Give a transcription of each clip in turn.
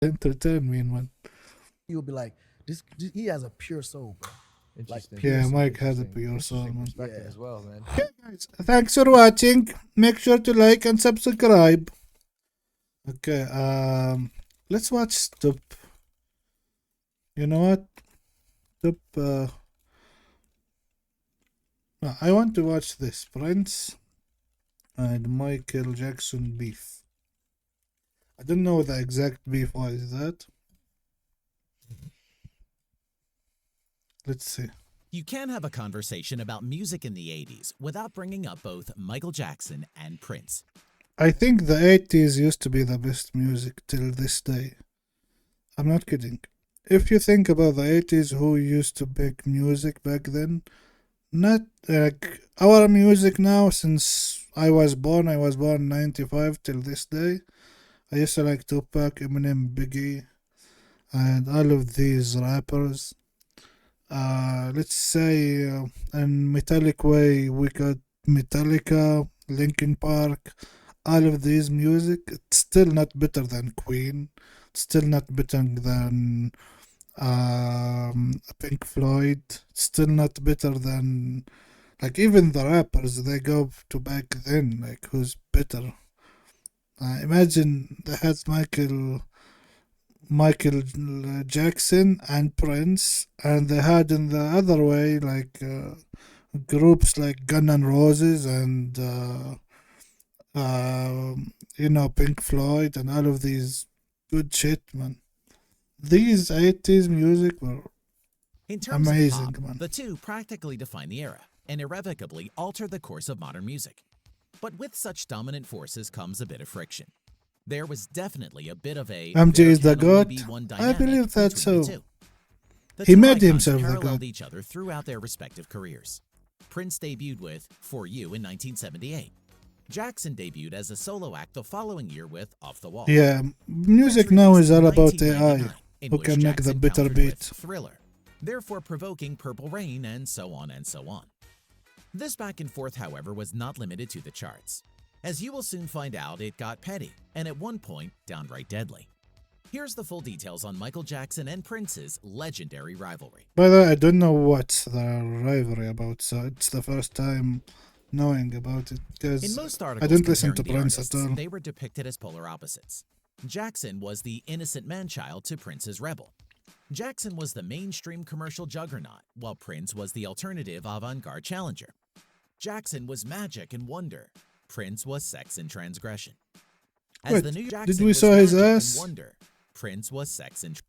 Entertain me, man. You'll be like, this he has a pure soul, bro. Like Interesting. pure Yeah, soul. Mike has a Interesting. pure soul, Interesting man. perspective Yeah. as well, man. Okay, guys. Thanks for watching. Make sure to like and subscribe. Okay, let's watch Stop. You know what? Stop. No, I want to watch this Prince and Michael Jackson beef. I don't know the exact beef. What is that? Let's see. You can't have a conversation about music in the 80s without bringing up both Michael Jackson and Prince. I think the 80s used to be the best music till this day. I'm not kidding. If you think about the 80s, who used to make music back then, not like our music now, since I was born 95 till this day. I used to like Tupac, Eminem, Biggie, and all of these rappers. Let's say in metallic way, we got Metallica, Linkin Park, all of these music. It's still not better than Queen. It's still not better than Pink Floyd. It's still not better than like even the rappers. They go to back then. Like who's better? Imagine they had Michael Jackson and Prince, and they had in the other way like groups like Gun N' Roses and Pink Floyd and all of these good shit, man. These 80s music were In terms amazing, of pop, man. the two practically define the era and irrevocably alter the course of modern music. But with such dominant forces comes a bit of friction. There was definitely a bit of a MJ there is the can only goat. be one I dynamic believe that between the so. two. The He two made icons himself the paralleled god. each other throughout their respective careers. Prince debuted with For You in 1978. Jackson debuted as a solo act the following year with Off the Wall. Yeah, Prince music now released is in all about 1999, AI. in Who which can make the Jackson better countered with beat? Thriller, therefore provoking Purple Rain and so on and so on. This back and forth, however, was not limited to the charts. As you will soon find out, it got petty, and at one point, downright deadly. Here's the full details on Michael Jackson and Prince's legendary rivalry. By the way, I don't know what's the rivalry about, so it's the first time knowing about it In because most I articles don't listen to comparing the Prince at artists, all. they were depicted as polar opposites. Jackson was the innocent man-child to Prince's rebel. Jackson was the mainstream commercial juggernaut, while Prince was the alternative avant-garde challenger. Jackson was magic and wonder. Prince was sex and transgression. As Wait, the new did Jackson we was saw his magic and ass? wonder, Prince was sex and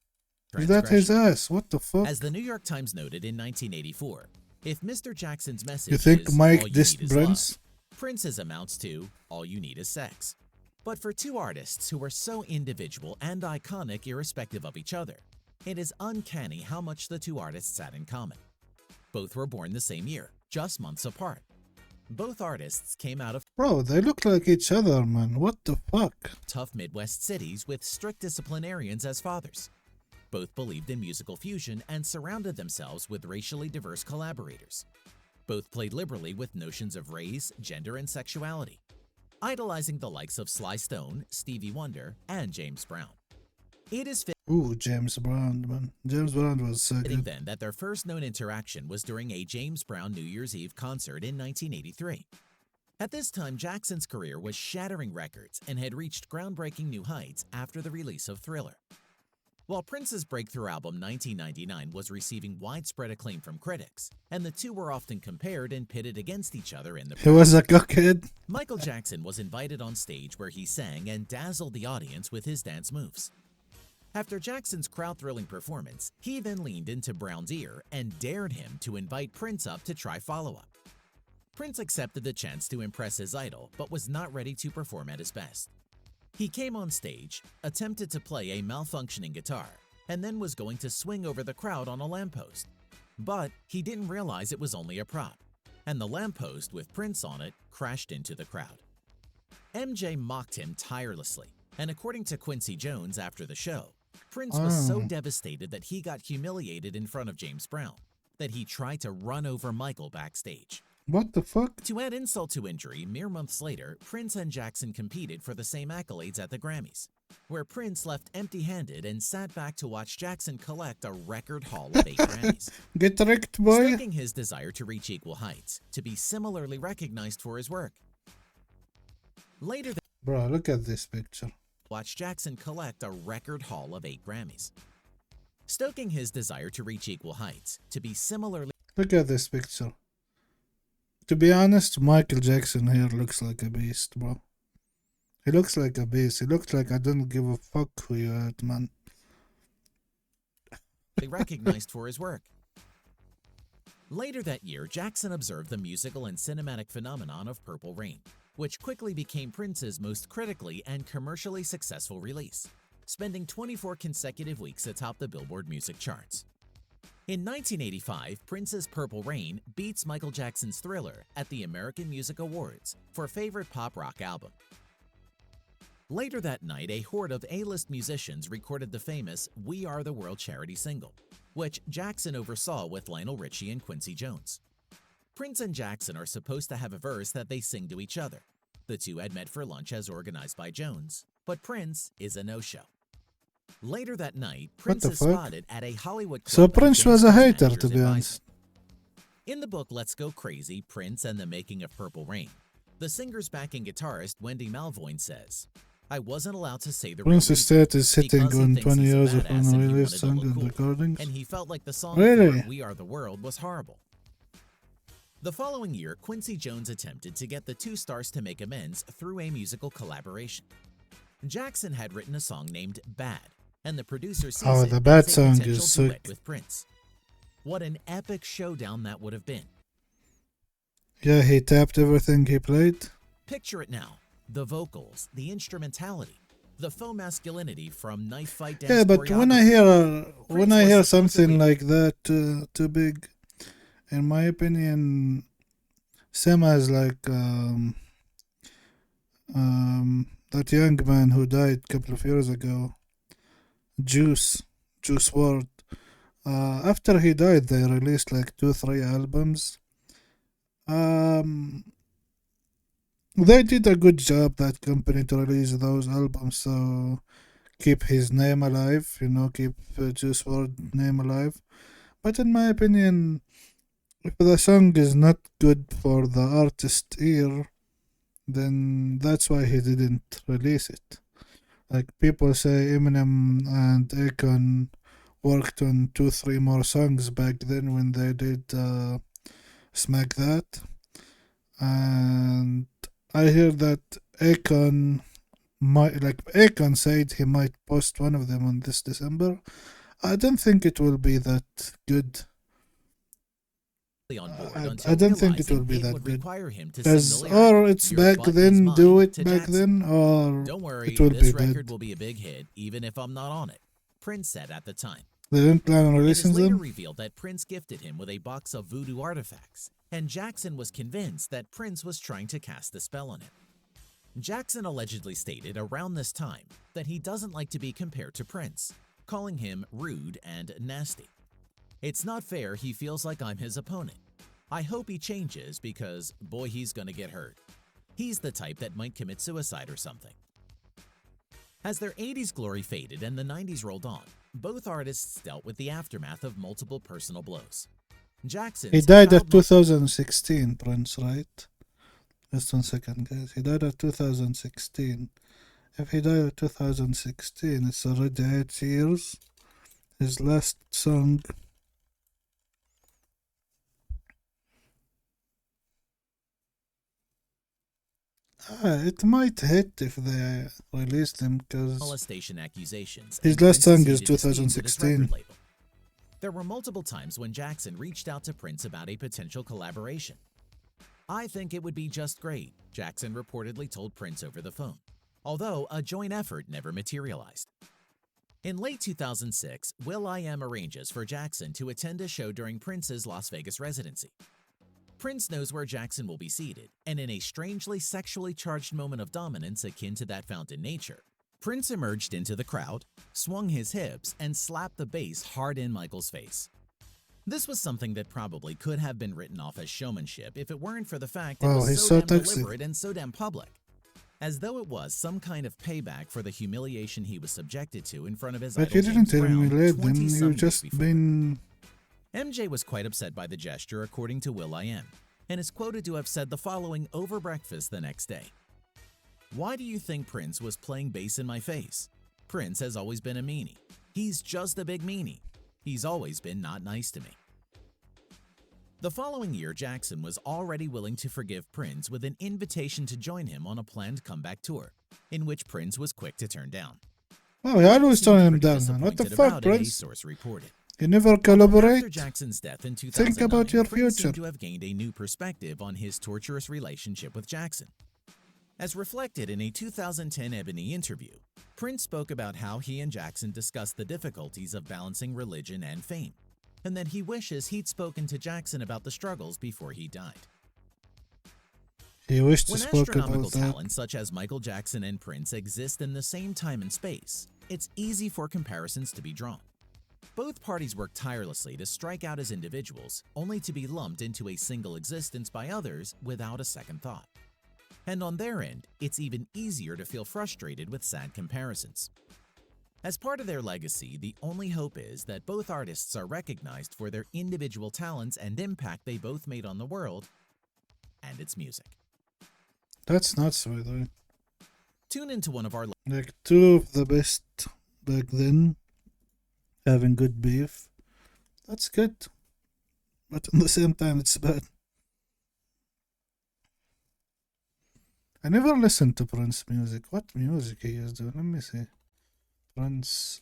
Is that his transgression. ass? What the fuck? As the New York Times noted in 1984, if Mr. Jackson's message You think is Mike all you dissed need is love, Prince? Prince's amounts to all you need is sex. But for two artists who were so individual and iconic irrespective of each other, it is uncanny how much the two artists had in common. Both were born the same year, just months apart. Both artists came out of Bro, they look like each other, man. What the fuck? tough Midwest cities with strict disciplinarians as fathers. Both believed in musical fusion and surrounded themselves with racially diverse collaborators. Both played liberally with notions of race, gender, and sexuality, idolizing the likes of Sly Stone, Stevie Wonder, and James Brown. It is Ooh, James Brown, man. James Brown was so fitting good. then that their first known interaction was during a James Brown New Year's Eve concert in 1983. At this time, Jackson's career was shattering records and had reached groundbreaking new heights after the release of Thriller. While Prince's breakthrough album 1999 was receiving widespread acclaim from critics, and the two were often compared and pitted against each other in the He was a cockhead. Michael Jackson was invited on stage where he sang and dazzled the audience with his dance moves. After Jackson's crowd-thrilling performance, he then leaned into Brown's ear and dared him to invite Prince up to try follow-up. Prince accepted the chance to impress his idol, but was not ready to perform at his best. He came on stage, attempted to play a malfunctioning guitar, and then was going to swing over the crowd on a lamppost. But he didn't realize it was only a prop, and the lamppost with Prince on it crashed into the crowd. MJ mocked him tirelessly, and according to Quincy Jones after the show, Prince was so Oh. devastated that he got humiliated in front of James Brown that he tried to run over Michael backstage. What the fuck? To add insult to injury, mere months later, Prince and Jackson competed for the same accolades at the Grammys. where Prince left empty-handed and sat back to watch Jackson collect a record haul of 8 Grammys, Get wrecked, boy. stoking his desire to reach equal heights, to be similarly recognized for his work. Later that Bro, look at this picture. watch Jackson collect a record haul of 8 Grammys, stoking his desire to reach equal heights, to be similarly Look at this picture. To be honest, Michael Jackson here looks like a beast, bro. He looks like a beast. He looks like I don't give a fuck who you are, man. recognized for his work. Later that year, Jackson observed the musical and cinematic phenomenon of Purple Rain, which quickly became Prince's most critically and commercially successful release, spending 24 consecutive weeks atop the Billboard music charts. In 1985, Prince's Purple Rain beats Michael Jackson's Thriller at the American Music Awards for Favorite Pop Rock Album. Later that night, a horde of A-list musicians recorded the famous We Are the World charity single, which Jackson oversaw with Lionel Richie and Quincy Jones. Prince and Jackson are supposed to have a verse that they sing to each other. The two had met for lunch as organized by Jones, but Prince is a no-show. Later that night, Prince the is fuck? spotted at a Hollywood club. So at Prince James was a Bond's hater, manager's to be advisement. honest. In the book Let's Go Crazy, Prince and the Making of Purple Rain, the singer's backing guitarist Wendy Malvoin says, "I wasn't allowed to say the real Prince's reason, state is sitting because he on thinks 20 he's a years of badass and he unreleased wanted to songs look and cool, recordings. and he felt like the song Really? for We Are the World was horrible." The following year, Quincy Jones attempted to get the two stars to make amends through a musical collaboration. Jackson had written a song named Bad, and the producer sees Oh, it the Bad as a song potential is duet sick. with Prince. What an epic showdown that would have been. Yeah, he tapped everything he played. Picture it now. The vocals, the instrumentality, the faux masculinity from knife fight dance Yeah, but when I hear something like that too big, in my opinion, same as like that young man who died a couple of years ago, Juice WRLD. After he died, they released like 2-3 albums. They did a good job, that company, to release those albums, so keep his name alive, keep Juice WRLD name alive. But in my opinion, if the song is not good for the artist's ear, then that's why he didn't release it. Like people say Eminem and Akon worked on 2-3 more songs back then when they did Smack That. And I hear that Akon said he might post one of them on this December. I don't think it will be that good. on board I until don't think it realizing will be that would good. require him to sing the lyric, Or it's "Your back butt is then, mine," do it to back Jackson. then, or Don't worry, it will this be record dead. will be a big hit, even if I'm not on it, Prince said at the time. They didn't plan on It is releasing later them? revealed that Prince gifted him with a box of voodoo artifacts, and Jackson was convinced that Prince was trying to cast a spell on him. Jackson allegedly stated around this time that he doesn't like to be compared to Prince, calling him rude and nasty. "It's not fair, he feels like I'm his opponent. I hope he changes because, boy, he's gonna get hurt. He's the type that might commit suicide or something." As their 80s glory faded and the 90s rolled on, both artists dealt with the aftermath of multiple personal blows. Jackson's He died at child 2016, Prince, right? Just 1 second, guys. He died at 2016. If he died at 2016, it's already 8 years. His last song. It might hit if they release him, because molestation accusations. his and last Prince's song is heated dispute with his 2016. record label. There were multiple times when Jackson reached out to Prince about a potential collaboration. "I think it would be just great," Jackson reportedly told Prince over the phone, although a joint effort never materialized. In late 2006, will.i.am arranges for Jackson to attend a show during Prince's Las Vegas residency. Prince knows where Jackson will be seated, and in a strangely sexually charged moment of dominance akin to that found in nature, Prince emerged into the crowd, swung his hips, and slapped the bass hard in Michael's face. This was something that probably could have been written off as showmanship if it weren't for the fact it Wow, was he's so so damn toxic. deliberate and so damn public. as though it was some kind of payback for the humiliation he was subjected to in front of his But idol you didn't James Brown humiliate them, 20-some you years just before. been... MJ was quite upset by the gesture, according to will.i.am, and is quoted to have said the following over breakfast the next day. "Why do you think Prince was playing bass in my face? Prince has always been a meanie. He's just a big meanie. He's always been not nice to me." The following year, Jackson was already willing to forgive Prince with an invitation to join him on a planned comeback tour, in which Prince was quick to turn down. Oh, you always turn him Pretty down, man. What the disappointed fuck, about it, a Prince? source reported. You never After collaborate? Jackson's death in 2009, Think about your Prince future. seemed to have gained a new perspective on his torturous relationship with Jackson. As reflected in a 2010 Ebony interview, Prince spoke about how he and Jackson discussed the difficulties of balancing religion and fame, and that he wishes he'd spoken to Jackson about the struggles before he died. He wished to When spoke astronomical about that. talents such as Michael Jackson and Prince exist in the same time and space, it's easy for comparisons to be drawn. Both parties work tirelessly to strike out as individuals, only to be lumped into a single existence by others without a second thought. And on their end, it's even easier to feel frustrated with sad comparisons. As part of their legacy, the only hope is that both artists are recognized for their individual talents and impact they both made on the world and its music. That's nuts, by the way. Tune into one of our Like, two of the best back then having good beef. That's good. But at the same time, it's bad. I never listened to Prince music. What music he is doing? Let me see. Prince.